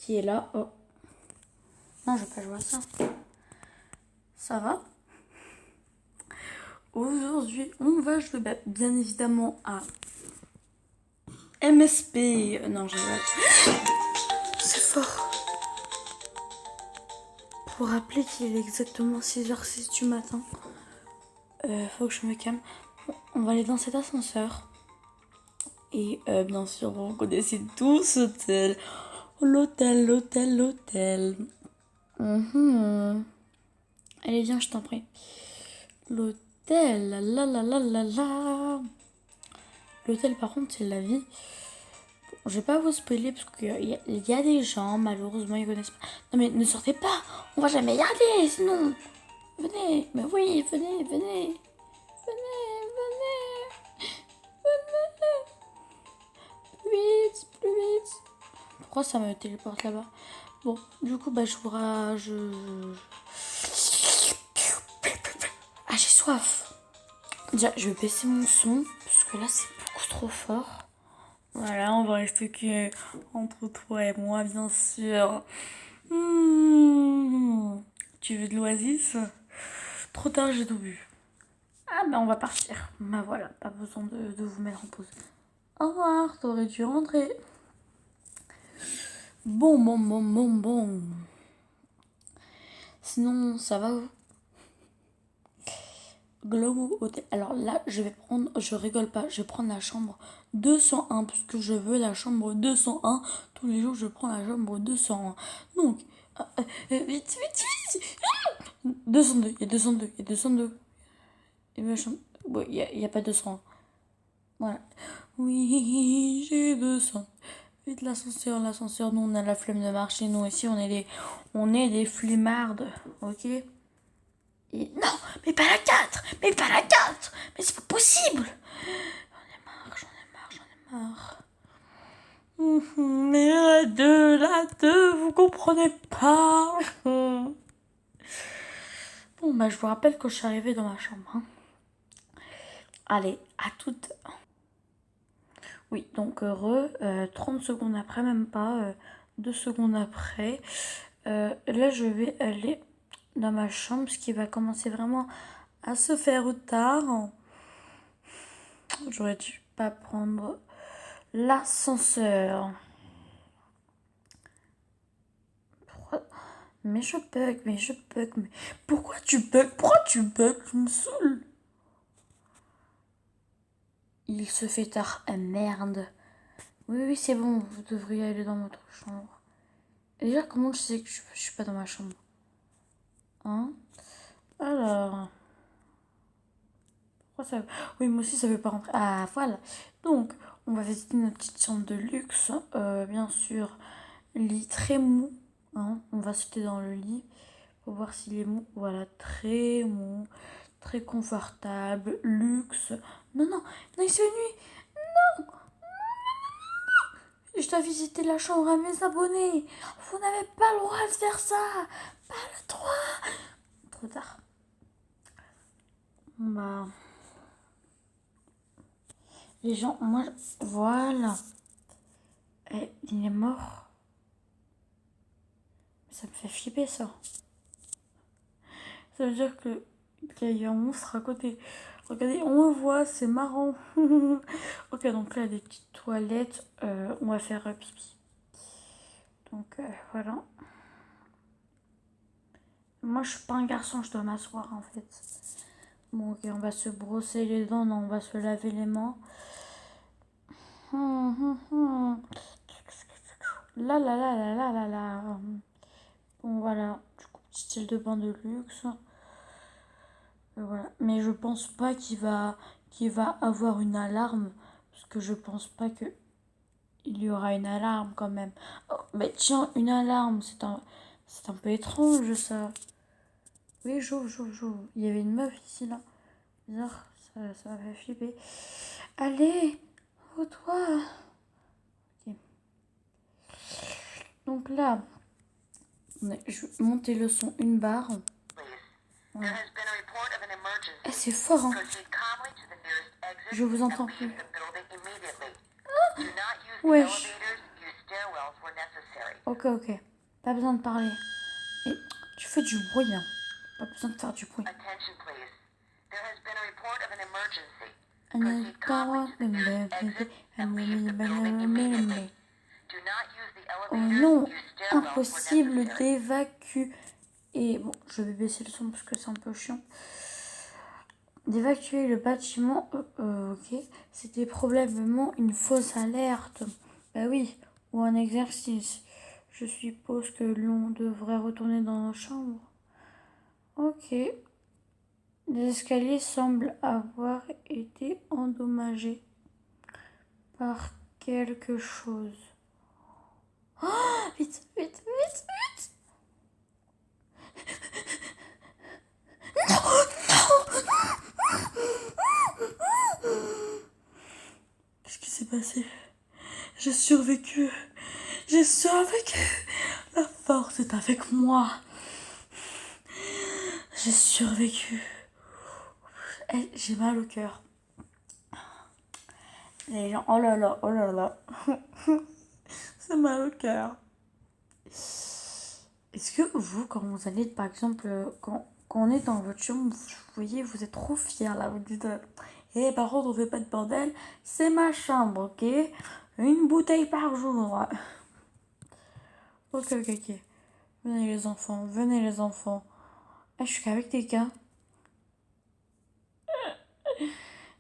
qui est là. Oh. Non, je vais pas jouer à ça. Ça va? Aujourd'hui, on va jouer bien évidemment à MSP. Non, je rigole. C'est fort. Pour rappeler qu'il est exactement 6h06 du matin. Faut que je me calme. On va aller dans cet ascenseur. Et bien sûr, vous connaissez tous l'hôtel. L'hôtel. Allez, viens, je t'en prie. L'hôtel, la. L'hôtel, par contre, c'est la vie. Bon, je vais pas vous spoiler parce qu'il y a des gens, malheureusement, ils connaissent pas. Non, mais ne sortez pas, on va jamais y aller, sinon. Venez, mais oui, venez. Plus vite. Pourquoi ça me téléporte là-bas? Bon, du coup, Ah, j'ai soif. Déjà, je vais baisser mon son, parce que là, c'est beaucoup trop fort. Voilà, on va rester que entre toi et moi, bien sûr. Tu veux de l'oasis? Trop tard, j'ai tout bu. Ah, ben on va partir. Ben voilà, pas besoin de vous mettre en pause. Au revoir, t'aurais dû rentrer. Bon. Sinon, ça va vous? Glow Hotel. Alors là, je rigole pas, je vais prendre la chambre 201 parce que je veux la chambre 201. Tous les jours, je prends la chambre 201. Donc, vite. 202, il y a 202. Et ma chambre. Ouais, il y a pas 201. Voilà. Oui, j'ai 200. Vite l'ascenseur. Nous, on a la flemme de marcher. Nous, ici, on est des flemmardes. Ok? Et non, mais pas la 4. Mais c'est pas possible. J'en ai marre. Mais la 2, vous comprenez pas. Bon, je vous rappelle que je suis arrivée dans ma chambre. Hein. Allez, à toutes. Oui, donc 30 secondes après, même pas 2 secondes après. Là, je vais aller dans ma chambre, ce qui va commencer vraiment à se faire tard. J'aurais dû pas prendre l'ascenseur. Mais je bug. Mais pourquoi tu bugs? Tu me saoules. Il se fait tard. Ah, merde. Oui, c'est bon. Vous devriez aller dans votre chambre. Et déjà, comment je sais que je suis pas dans ma chambre? Hein? Alors... pourquoi ça... Oui, moi aussi, ça veut pas rentrer. Ah, voilà. Donc, on va visiter notre petite chambre de luxe. Bien sûr, lit très mou. Hein? On va sauter dans le lit pour voir s'il est mou. Voilà, très mou. Très confortable. Luxe. Non, il se fait nuit. Je dois visiter la chambre à mes abonnés. Vous n'avez pas le droit de faire ça. Pas le droit. Trop tard. Bah... les gens, moi... voilà. Et il est mort. Ça me fait flipper, ça. Ça veut dire qu'il y a un monstre à côté. Regardez, on le voit, c'est marrant. Ok, donc là, il y a des petites toilettes. On va faire pipi. Donc, voilà. Moi, je suis pas un garçon, je dois m'asseoir, en fait. Bon, ok, on va se brosser les dents. Non, on va se laver les mains. Là. Bon, voilà. Du coup, petit style de bain de luxe. Voilà. Mais je pense pas qu'il va avoir une alarme. Parce que je pense pas que il y aura une alarme quand même. Oh, mais tiens, une alarme, c'est un peu étrange ça. Oui, j'ouvre. Il y avait une meuf ici là. Bizarre, ça m'a fait flipper. Allez, au toi. Ok. Donc là, je vais monter le son une barre. Voilà. C'est fort, hein. Je vous entends plus. Ah, wesh. Ok, ok. Pas besoin de parler. Et tu fais du bruit, hein. Pas besoin de faire du bruit. Attention, please. There has been a report of an emergency. Oh Proceed calmly to the nearest exit and leave the building immediately. Do not use the elevators, non, use stairwells where impossible necessary. d'évacuer. Et bon, je vais baisser le son parce que c'est un peu chiant. D'évacuer le bâtiment, ok. C'était probablement une fausse alerte. Bah oui, ou un exercice. Je suppose que l'on devrait retourner dans nos chambres. Ok. Les escaliers semblent avoir été endommagés par quelque chose. Oh, vite, vite, vite, vite. Qu'est-ce qui s'est passé? J'ai survécu. J'ai survécu. La force est avec moi. J'ai survécu. J'ai mal au cœur. Les gens, oh là là, oh là là. C'est mal au cœur. Est-ce que vous, quand vous allez, par exemple, quand on est dans votre chambre, vous voyez, vous êtes trop fiers là, vous dites, par contre, on fait pas de bordel, c'est ma chambre, ok? Une bouteille par jour. Ok, ok, ok. Venez les enfants, venez les enfants. Ah, je suis qu'avec tes cas.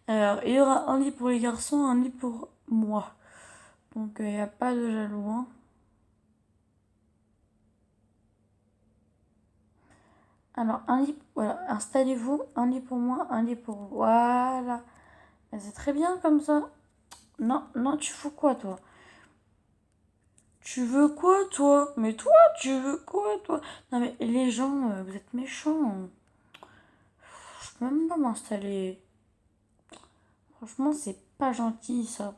Alors, il y aura un lit pour les garçons, un lit pour moi. Donc, il n'y a pas de jaloux, hein. Alors, un lit, voilà, installez-vous, un lit pour moi, un lit pour vous. Voilà. Ben, c'est très bien comme ça. Non, non, tu fous quoi, toi? Tu veux quoi, toi? Mais toi, tu veux quoi, toi? Non, mais les gens, vous êtes méchants. Je peux même pas m'installer. Franchement, c'est pas gentil, ça.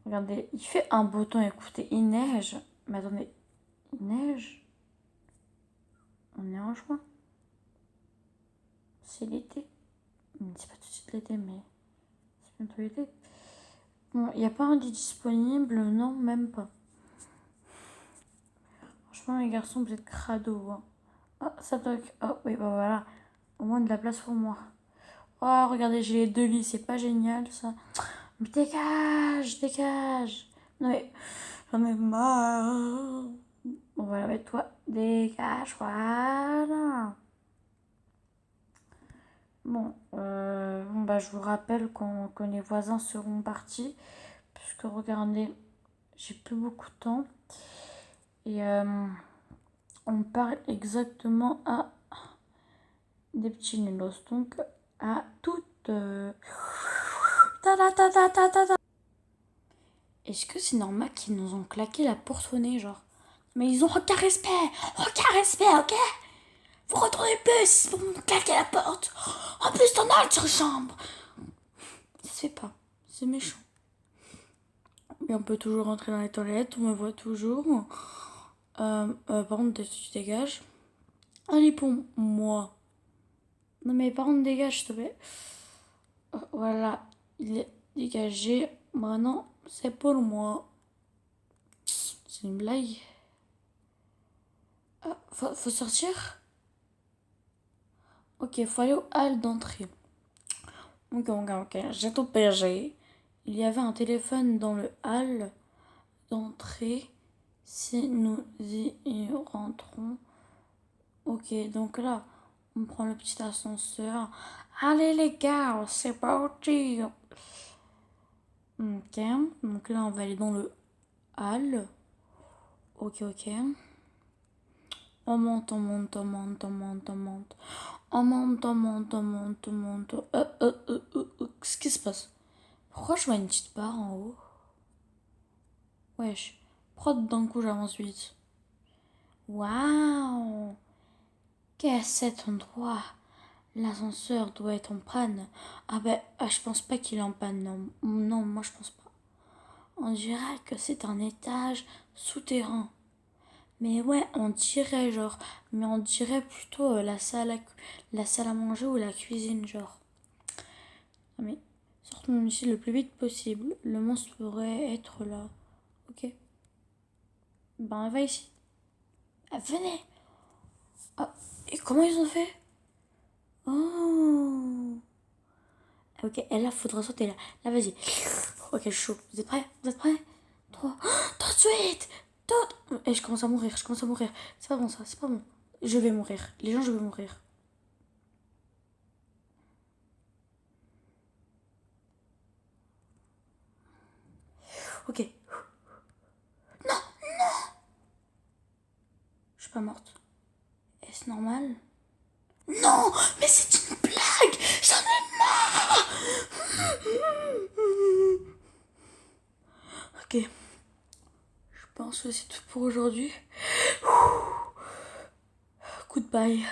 Regardez, il fait un beau temps, écoutez, il neige. Mais attendez, il neige? On est en juin. C'est l'été. C'est pas tout de suite l'été, mais c'est bientôt l'été. Bon, il n'y a pas un lit disponible? Non, même pas. Franchement, les garçons, vous êtes crado, hein. Ah, ça toque. Oh, oui, bah voilà. Au moins de la place pour moi. Oh, regardez, j'ai les deux lits, c'est pas génial, ça. Mais dégage, dégage. Non, mais j'en ai marre. Bon, voilà, mais toi, dégage, voilà. Bon, bah, je vous rappelle que les voisins seront partis. Puisque, regardez, j'ai plus beaucoup de temps. Et on parle exactement à des petits nulos. Donc, à toutes. Ta ta ta ta ta ta ta. Est-ce que c'est normal qu'ils nous ont claqué la porte au nez, genre? Mais ils ont aucun respect, ok? Vous retournez plus pour me claquer la porte. En plus, t'en as sur chambre. Ça se fait pas, c'est méchant. Mais on peut toujours rentrer dans les toilettes, on me voit toujours. Par contre, tu dégages. Allez, pour moi. Non, mais par contre, dégage, s'il te plaît. Voilà, il est dégagé. Maintenant, c'est pour moi. C'est une blague. Ah, faut sortir? Ok, faut aller au hall d'entrée. Ok. J'ai tout payé. Il y avait un téléphone dans le hall d'entrée. Si nous y rentrons. Ok, donc là, on prend le petit ascenseur. Allez les gars, c'est parti. Ok, donc là, on va aller dans le hall. Ok. On monte. On monte. Qu'est-ce qui se passe? Pourquoi je vois une petite barre en haut? Wesh. Pourquoi d'un coup j'avance vite? Waouh! Qu'est-ce cet endroit? L'ascenseur doit être en panne. Je pense pas qu'il est en panne, non. Non, moi je pense pas. On dirait que c'est un étage souterrain. Mais ouais, on dirait genre. Mais on dirait plutôt la salle à manger ou la cuisine, genre. Mais sortons d'ici le plus vite possible. Le monstre pourrait être là. Ok. Ben, va ici. Ah, venez. Ah, et comment ils ont fait? Oh. Ok, et là, faudra sauter là. Là, vas-y. Ok, je suis chaud. Vous êtes prêts? Vous êtes prêts? 3. Tout de suite! Tout. Et je commence à mourir, je commence à mourir. C'est pas bon ça, c'est pas bon. Je vais mourir. Les gens, je vais mourir. Ok. Je suis pas morte. Est-ce normal? Non! Mais c'est une blague! J'en ai marre! Ok. Je pense que c'est tout pour aujourd'hui. Goodbye.